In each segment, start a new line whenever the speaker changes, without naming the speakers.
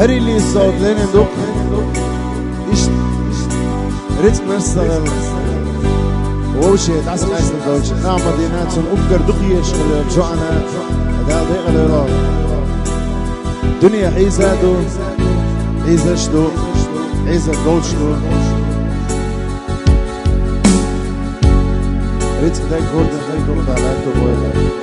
هر اللي صوت لين دوك إيش رتم الصغر ووشي تعسل عسل دوش نعم مدينات أبكر دقيش شو أنا هذا ضيق الإراد دنيا حيزة دو حيزة شدو حيزة دوش دو رتم داي كورد داي كورد على التوبويلة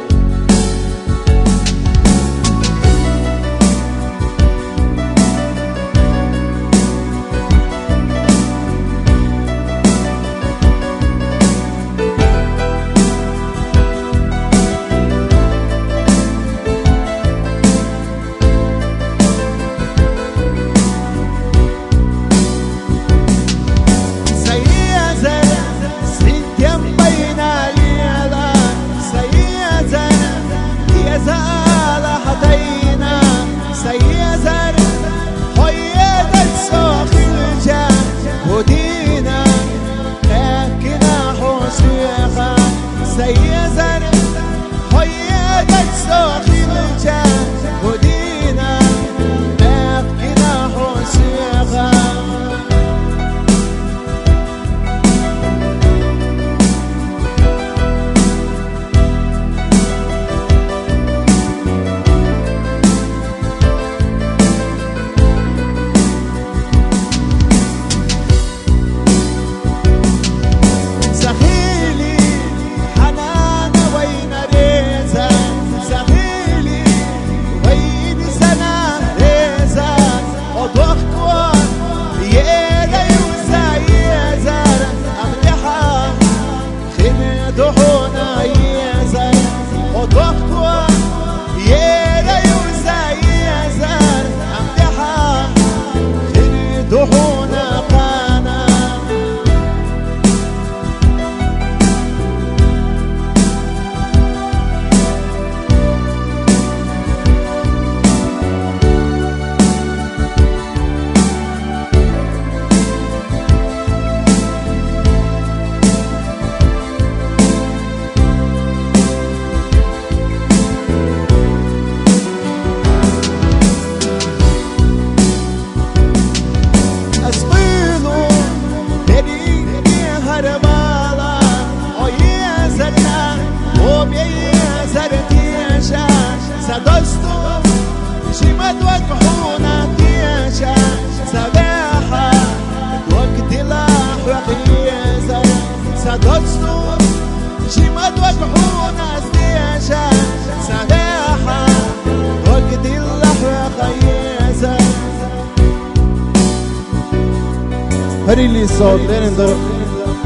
هر اللي صوت لين در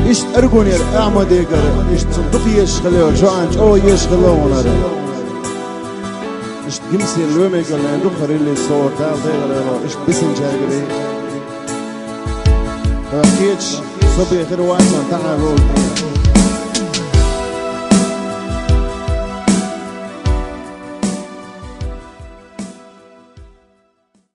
إيش أرجون ير أعمد يقر إيش تصدقي يشغله شو عنج أو يشغله ونرى إيش جمسي اليوم يقول لين دخر اللي صوت ده غير إيش بسنج هاي فكيتش صبي خير واسع تعال